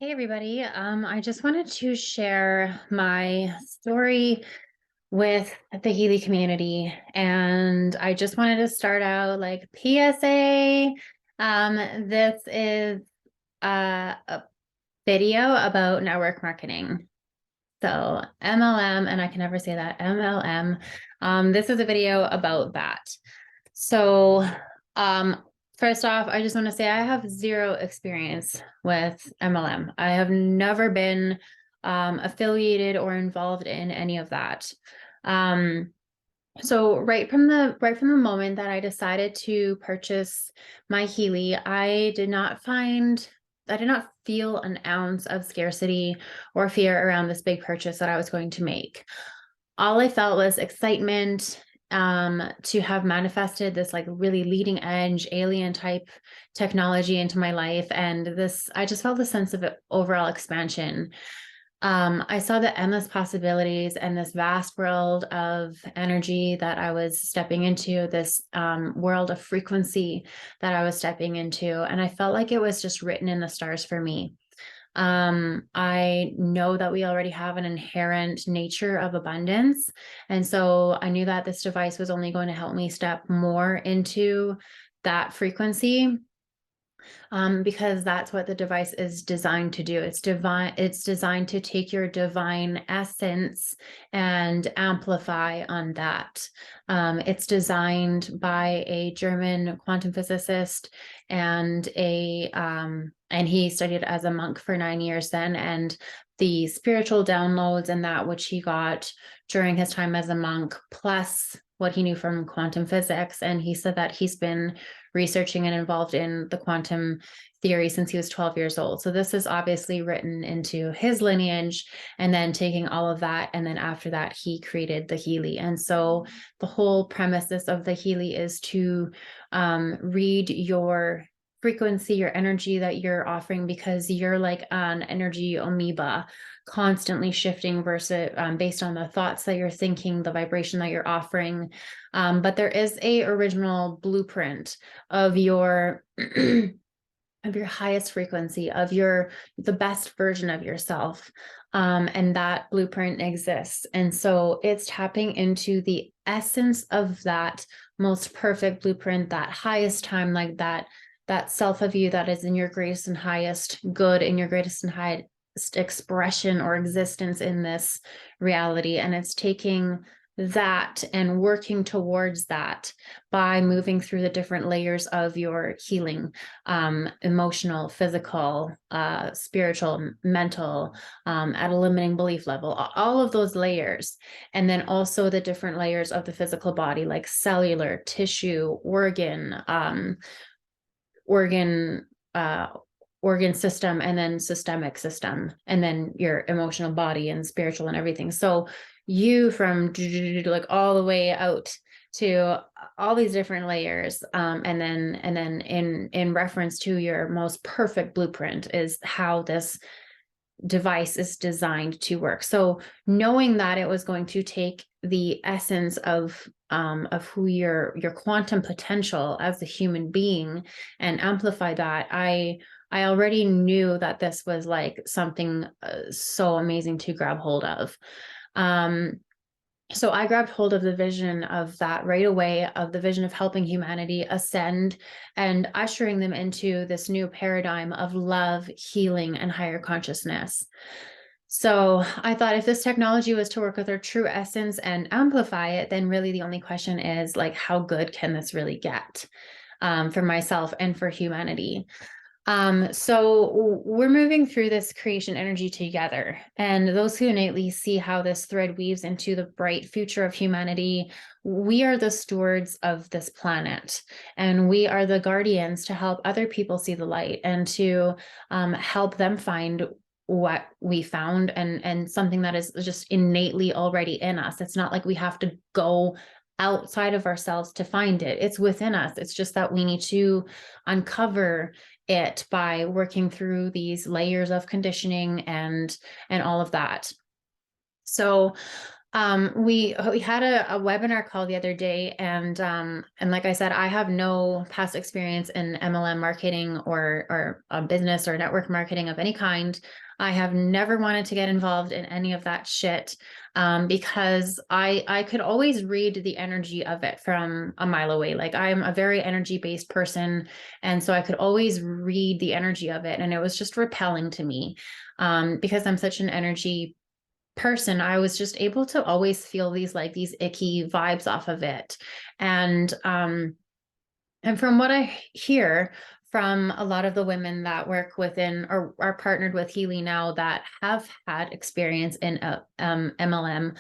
Hey everybody. I just wanted to share my story with the Healy community. And I just wanted to start out like PSA. This is a video about network marketing. So MLM, and I can never say that MLM. This is a video about that. So, um, first off, I just want to say I have zero experience with MLM. I have never been affiliated or involved in any of that. Um, so right from the moment that I decided to purchase my Healy, I did not feel an ounce of scarcity or fear around this big purchase that I was going to make. All I felt was excitement to have manifested this like really leading edge alien type technology into my life. And this, I just felt the sense of overall expansion. I saw the endless possibilities and this vast world of energy that I was stepping into, this world of frequency that I was stepping into. And I felt like it was just written in the stars for me. I know that we already have an inherent nature of abundance. And so I knew that this device was only going to help me step more into that frequency, because that's what the device is designed to do. It's designed to take your divine essence and amplify on that. It's designed by a German quantum physicist and he studied as a monk for 9 years then, and the spiritual downloads and that which he got during his time as a monk, plus what he knew from quantum physics. And he said that he's been researching and involved in the quantum theory since he was 12 years old. So this is obviously written into his lineage, and then taking all of that. And then after that, he created the Healy. And so the whole premises of the Healy is to read your frequency, your energy that you're offering, because you're like an energy amoeba, constantly shifting versus based on the thoughts that you're thinking, the vibration that you're offering. But there is a original blueprint of your of your highest frequency, of the best version of yourself. And that blueprint exists. And so it's tapping into the essence of that most perfect blueprint, that highest time, like that self of you that is in your greatest and highest good, in your greatest and highest expression or existence in this reality. And it's taking that and working towards that by moving through the different layers of your healing, emotional, physical, spiritual, mental, at a limiting belief level, all of those layers. And then also the different layers of the physical body, like cellular, tissue, organ organ system, and then systemic system, and then your emotional body and spiritual and everything. So you from like all the way out to all these different layers, and then in reference to your most perfect blueprint is how this device is designed to work. So knowing that it was going to take the essence of who your quantum potential as a human being and amplify that, I already knew that this was like something so amazing to grab hold of. So I grabbed hold of the vision of that right away, of the vision of helping humanity ascend and ushering them into this new paradigm of love, healing, and higher consciousness. So I thought if this technology was to work with our true essence and amplify it, then really the only question is like, how good can this really get, for myself and for humanity? So we're moving through this creation energy together, and those who innately see how this thread weaves into the bright future of humanity, we are the stewards of this planet, and we are the guardians to help other people see the light and to help them find what we found, and something that is just innately already in us. It's not like we have to go outside of ourselves to find it. It's within us. It's just that we need to uncover it by working through these layers of conditioning and all of that. So We had a webinar call the other day, and like I said, I have no past experience in MLM marketing or business or network marketing of any kind. I have never wanted to get involved in any of that shit, because I could always read the energy of it from a mile away. Like, I'm a very energy based person, and so I could always read the energy of it, and it was just repelling to me, because I'm such an energy person. I was just able to always feel these icky vibes off of it. And from what I hear from a lot of the women that work within or are partnered with Healy now that have had experience in MLM,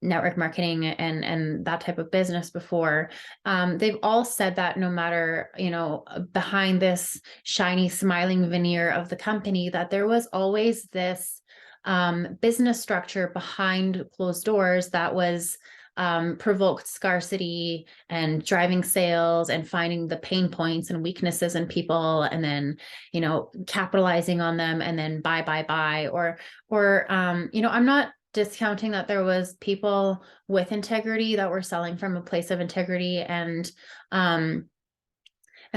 network marketing and that type of business before, they've all said that no matter, behind this shiny smiling veneer of the company, that there was always this business structure behind closed doors that was provoked scarcity and driving sales and finding the pain points and weaknesses in people, and then capitalizing on them, and then buy, or I'm not discounting that there was people with integrity that were selling from a place of integrity, and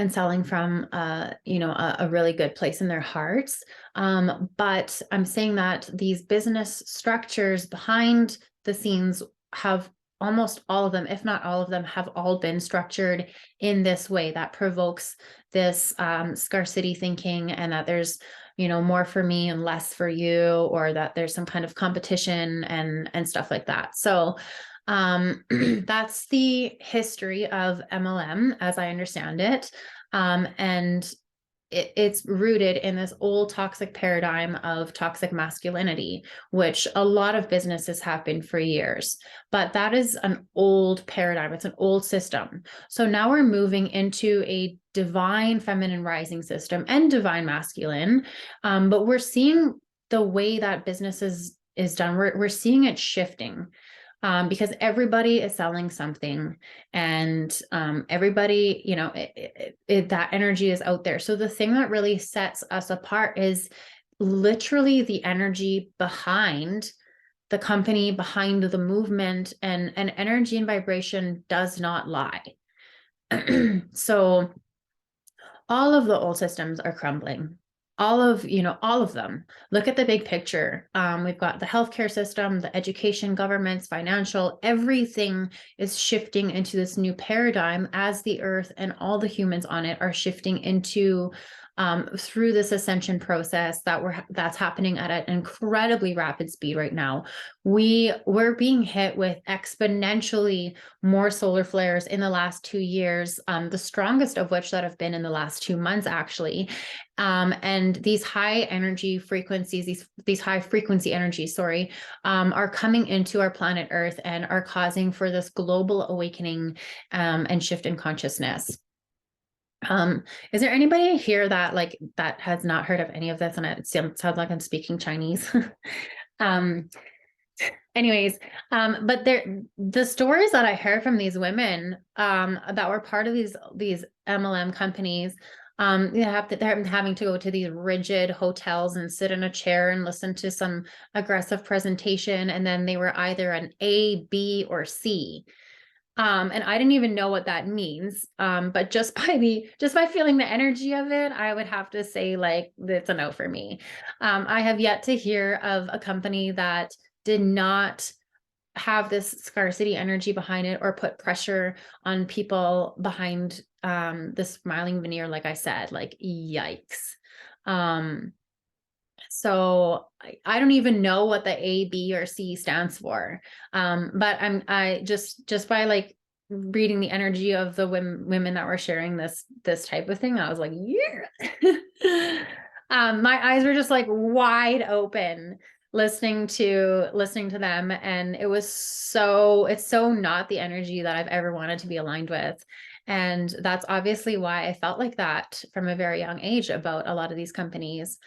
selling from a really good place in their hearts. But I'm saying that these business structures behind the scenes have almost all of them, if not all of them, have all been structured in this way that provokes this scarcity thinking, and that there's more for me and less for you, or that there's some kind of competition and stuff like that. So that's the history of MLM as I understand it. And it's rooted in this old toxic paradigm of toxic masculinity, which a lot of businesses have been for years. But that is an old paradigm. It's an old system. So now we're moving into a divine feminine rising system and divine masculine. But we're seeing the way that business is done. We're seeing it shifting. Because everybody is selling something, and everybody, that energy is out there. So the thing that really sets us apart is literally the energy behind the company, behind the movement, and energy and vibration does not lie. So all of the old systems are crumbling. All of them. Look at the big picture. We've got the healthcare system, the education, governments, financial, everything is shifting into this new paradigm as the earth and all the humans on it are shifting into through this ascension process that's happening at an incredibly rapid speed right now. We're being hit with exponentially more solar flares in the last 2 years, the strongest of which that have been in the last 2 months, actually. And these high energy frequencies, these high frequency energies, are coming into our planet Earth and are causing for this global awakening and shift in consciousness. Is there anybody here that has not heard of any of this, and it sounds like I'm speaking Chinese? Anyways, but the stories that I heard from these women that were part of these MLM companies, they're having to go to these rigid hotels and sit in a chair and listen to some aggressive presentation, and then they were either an A, B, or C. And I didn't even know what that means. But just by feeling the energy of it, I would have to say it's a no for me. I have yet to hear of a company that did not have this scarcity energy behind it or put pressure on people behind this smiling veneer. Like I said, yikes. So I don't even know what the A, B, or C stands for. But I just by reading the energy of the women that were sharing this type of thing, I was like, yeah. My eyes were just wide open listening to them. And it's so not the energy that I've ever wanted to be aligned with. And that's obviously why I felt like that from a very young age about a lot of these companies.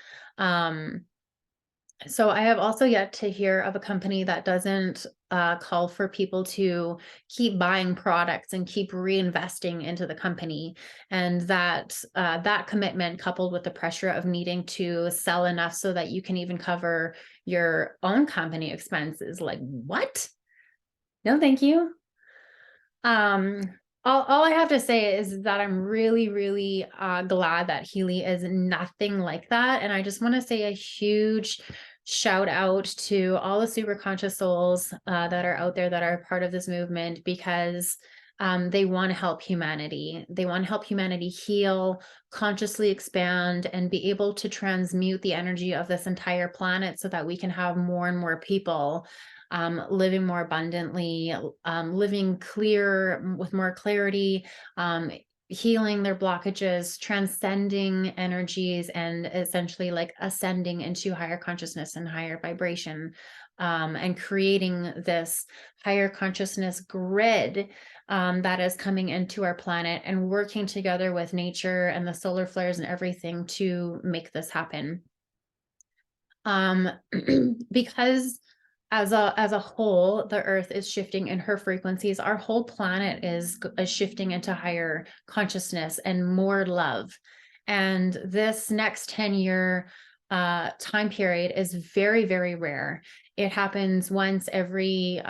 So I have also yet to hear of a company that doesn't call for people to keep buying products and keep reinvesting into the company, and that commitment, coupled with the pressure of needing to sell enough so that you can even cover your own company expenses. Like, what? No, thank you. Um, all I have to say is that I'm really, really glad that Healy is nothing like that. And I just want to say a huge shout out to all the super conscious souls that are out there that are part of this movement, because they want to help humanity. They want to help humanity heal, consciously expand, and be able to transmute the energy of this entire planet so that we can have more and more people living more abundantly, living clear with more clarity, healing their blockages, transcending energies, and essentially like ascending into higher consciousness and higher vibration, and creating this higher consciousness grid that is coming into our planet, and working together with nature and the solar flares and everything to make this happen. Because as a whole, the earth is shifting in her frequencies. Our whole planet is shifting into higher consciousness and more love. And this next 10-year time period is very, very rare. It happens once every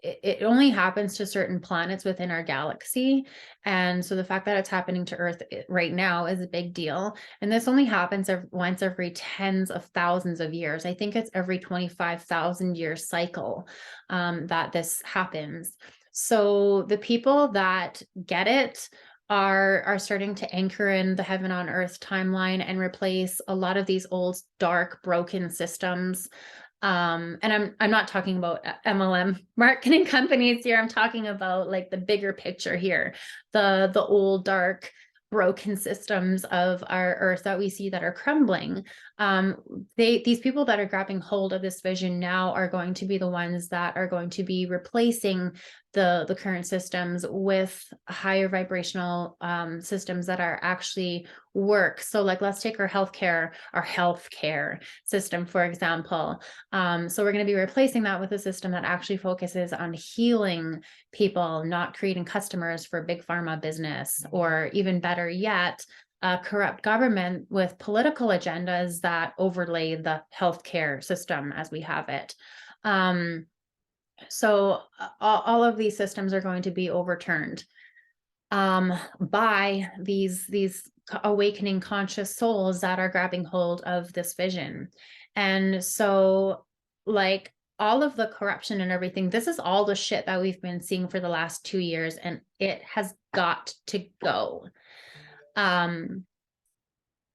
it only happens to certain planets within our galaxy. And so the fact that it's happening to Earth right now is a big deal. And this only happens once every tens of thousands of years. I think it's every 25,000 year cycle that this happens. So the people that get it are starting to anchor in the heaven on earth timeline and replace a lot of these old, dark, broken systems. And I'm not talking about MLM marketing companies here. I'm talking about like the bigger picture here, the old, dark, broken systems of our earth that we see that are crumbling. These people that are grabbing hold of this vision now are going to be the ones that are going to be replacing the current systems with higher vibrational systems that are actually work. So like, let's take our healthcare system, for example. So we're going to be replacing that with a system that actually focuses on healing people, not creating customers for big pharma business, or even better yet, a corrupt government with political agendas that overlay the healthcare system as we have it. So all of these systems are going to be overturned by these awakening conscious souls that are grabbing hold of this vision. And so, like, all of the corruption and everything, this is all the shit that we've been seeing for the last 2 years, and it has got to go.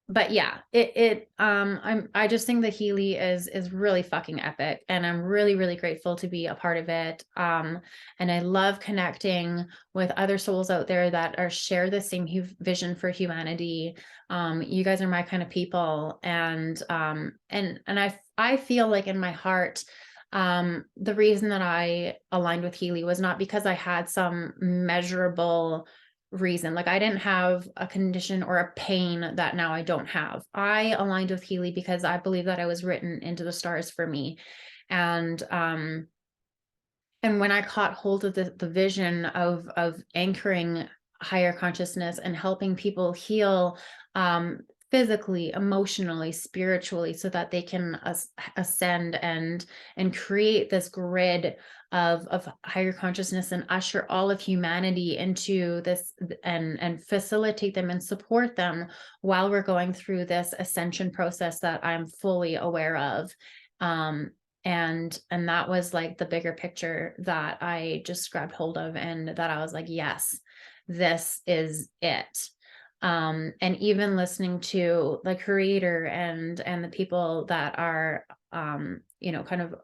But yeah, I just think the Healy is really fucking epic, and I'm really, really grateful to be a part of it. And I love connecting with other souls out there that are share the same vision for humanity. You guys are my kind of people, and I feel like in my heart, the reason that I aligned with Healy was not because I had some measurable reason. Like, I didn't have a condition or a pain that now I don't have. I aligned with Healy because I believe that I was written into the stars for me. And when I caught hold of the vision of anchoring higher consciousness and helping people heal physically, emotionally, spiritually, so that they can ascend and create this grid of higher consciousness and usher all of humanity into this, and facilitate them and support them while we're going through this ascension process that I'm fully aware of. And that was like the bigger picture that I just grabbed hold of, and that I was like, yes, this is it. And even listening to the creator and the people that are kind of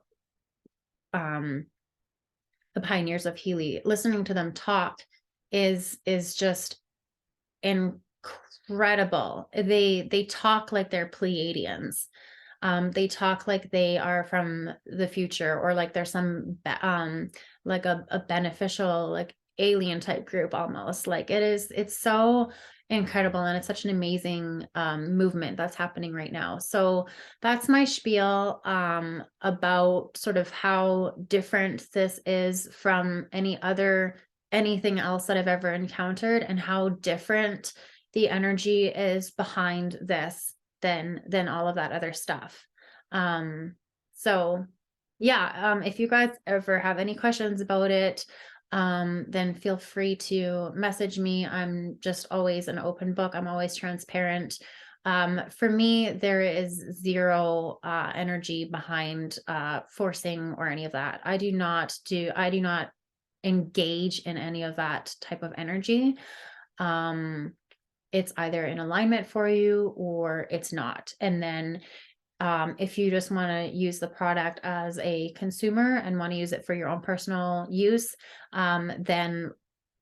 the pioneers of Healy, listening to them talk is just incredible. They talk like they're Pleiadians. They talk like they are from the future, or like there's some like a beneficial, like alien type group almost. Like, it's so incredible, and it's such an amazing movement that's happening right now. So that's my spiel about sort of how different this is from anything else that I've ever encountered, and how different the energy is behind this than all of that other stuff. So yeah, if you guys ever have any questions about it, then feel free to message me. I'm just always an open book. I'm always transparent. For me, there is zero energy behind forcing or any of that. I do not engage in any of that type of energy. It's either in alignment for you or it's not. And then if you just want to use the product as a consumer and want to use it for your own personal use, then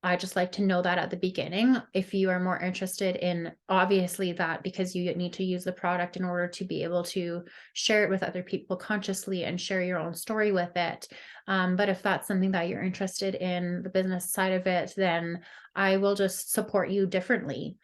I just like to know that at the beginning. If you are more interested in obviously that, because you need to use the product in order to be able to share it with other people consciously and share your own story with it. But if that's something that you're interested in, the business side of it, then I will just support you differently.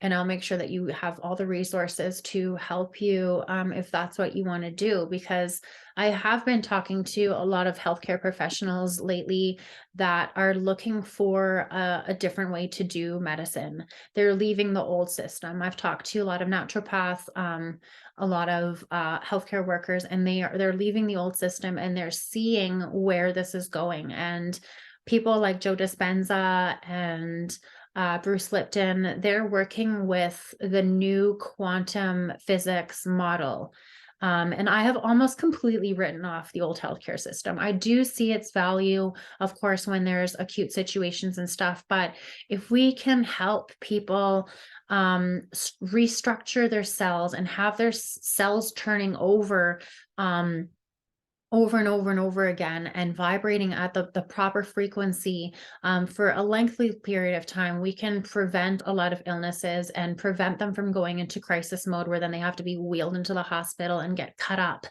And I'll make sure that you have all the resources to help you if that's what you want to do. Because I have been talking to a lot of healthcare professionals lately that are looking for a different way to do medicine. They're leaving the old system. I've talked to a lot of naturopaths, a lot of healthcare workers, and they're leaving the old system, and they're seeing where this is going. And people like Joe Dispenza and Bruce Lipton, they're working with the new quantum physics model. And I have almost completely written off the old healthcare system. I do see its value, of course, when there's acute situations and stuff. But if we can help people restructure their cells and have their cells turning over, over and over and over again, and vibrating at the proper frequency for a lengthy period of time, we can prevent a lot of illnesses and prevent them from going into crisis mode, where then they have to be wheeled into the hospital and get cut up.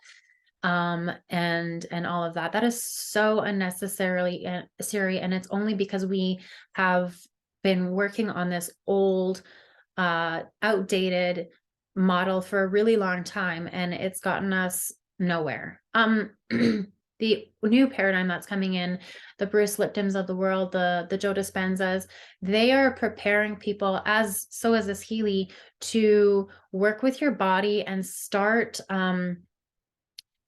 And all of that. That is so unnecessarily scary. And it's only because we have been working on this old, outdated model for a really long time, and it's gotten us nowhere. The new paradigm that's coming in, the Bruce Liptons of the world, the Joe Dispenzas, they are preparing people, as so is this Healy, to work with your body and start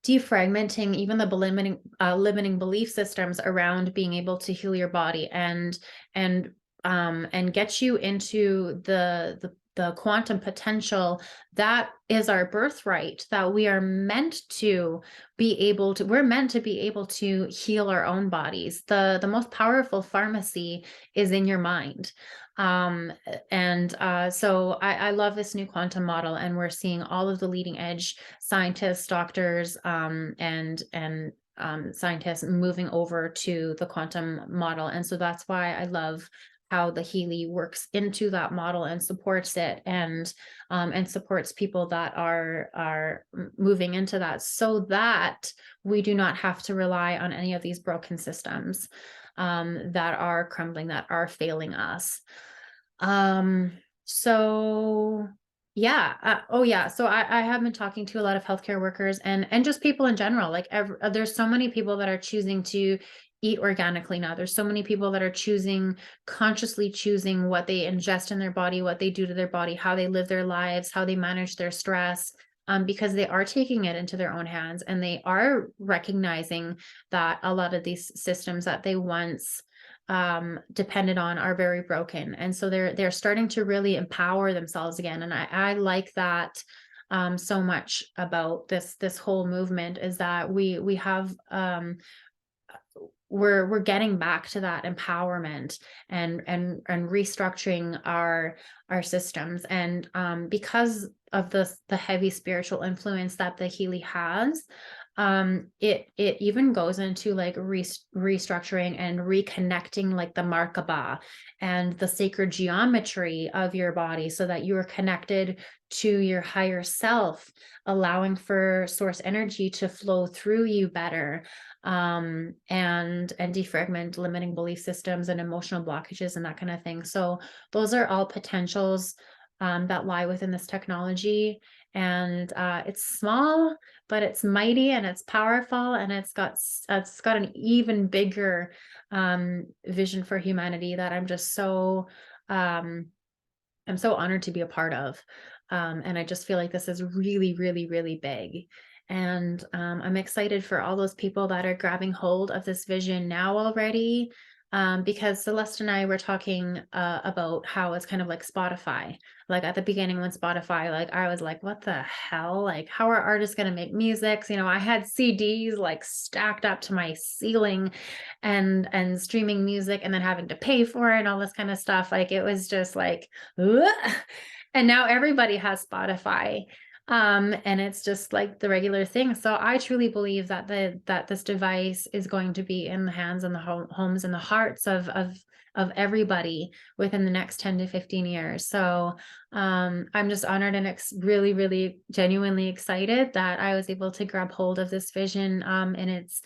defragmenting even the limiting belief systems around being able to heal your body, and get you into the quantum potential that is our birthright, that we are meant to be able to, we're meant to be able to heal our own bodies. The most powerful pharmacy is in your mind. So I love this new quantum model, and we're seeing all of the leading edge scientists, doctors, and scientists moving over to the quantum model. And so that's why I love how the Healy works into that model and supports it, and supports people that are moving into that, so that we do not have to rely on any of these broken systems that are crumbling, that are failing us. So yeah. Oh yeah. So I have been talking to a lot of healthcare workers and just people in general. Like there's so many people that are choosing to eat organically now. There's so many people that are consciously choosing what they ingest in their body, what they do to their body, how they live their lives, how they manage their stress, because they are taking it into their own hands, and they are recognizing that a lot of these systems that they once depended on are very broken. And so they're starting to really empower themselves again. And I like that so much about this whole movement, is that we have we're getting back to that empowerment and restructuring our systems. And because of the heavy spiritual influence that the Healy has, it even goes into like restructuring and reconnecting like the Merkaba and the sacred geometry of your body, so that you are connected to your higher self, allowing for source energy to flow through you better. and defragment limiting belief systems and emotional blockages and that kind of thing. So those are all potentials that lie within this technology. And it's small, but it's mighty and it's powerful, and it's got an even bigger vision for humanity that I'm just so I'm so honored to be a part of. And I just feel like this is really, really, really big. And I'm excited for all those people that are grabbing hold of this vision now already. Because Celeste and I were talking about how it's kind of like Spotify. Like at the beginning when Spotify, like I was like, what the hell? Like, how are artists going to make music? So, I had CDs like stacked up to my ceiling and streaming music and then having to pay for it and all this kind of stuff. Like it was just like, ugh. And now everybody has Spotify. And it's just like the regular thing. So I truly believe that that this device is going to be in the hands and the homes and the hearts of everybody within the next 10 to 15 years. So I'm just honored and really, really genuinely excited that I was able to grab hold of this vision in its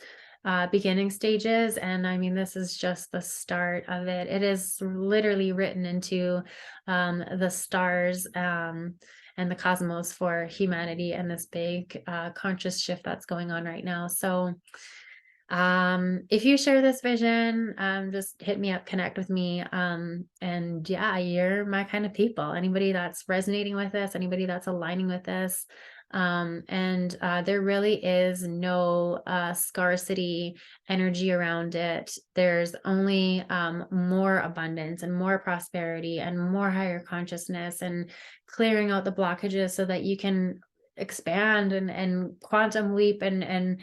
beginning stages. And I mean, this is just the start of it. It is literally written into the stars and the cosmos for humanity and this big conscious shift that's going on right now. So if you share this vision, just hit me up, connect with me. And yeah, you're my kind of people. Anybody that's resonating with this, anybody that's aligning with this. And there really is no scarcity energy around it. There's only more abundance and more prosperity and more higher consciousness and clearing out the blockages so that you can expand and quantum leap and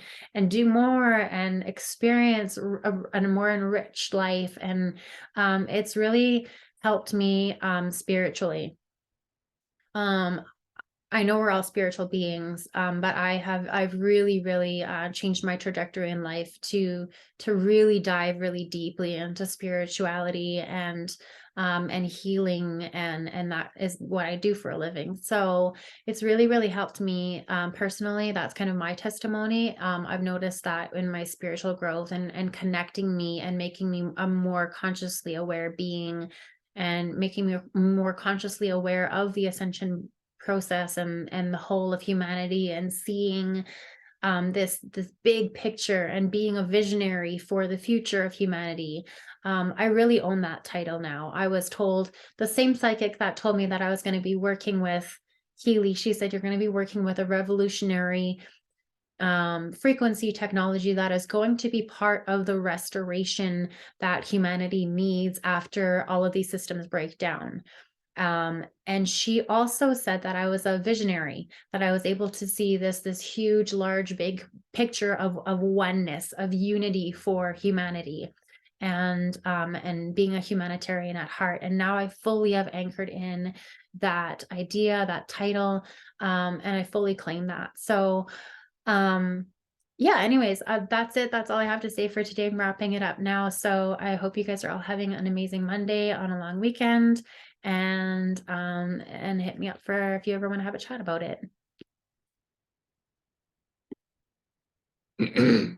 do more and experience a more enriched life. And it's really helped me spiritually. I know we're all spiritual beings, but I've really, really changed my trajectory in life to really dive really deeply into spirituality and healing, and that is what I do for a living. So it's really, really helped me personally. That's kind of my testimony. I've noticed that in my spiritual growth and connecting me and making me a more consciously aware being, and making me more consciously aware of the ascension process and the whole of humanity, and seeing this big picture and being a visionary for the future of humanity. I really own that title now. I was told, the same psychic that told me that I was going to be working with Healy, she said, you're going to be working with a revolutionary frequency technology that is going to be part of the restoration that humanity needs after all of these systems break down. And she also said that I was a visionary, that I was able to see this huge, large, big picture of oneness, of unity for humanity, and being a humanitarian at heart. And now I fully have anchored in that idea, that title, and I fully claim that. So yeah, anyways, that's it. That's all I have to say for today. I'm wrapping it up now. So I hope you guys are all having an amazing Monday on a long weekend, and hit me up for if you ever want to have a chat about it.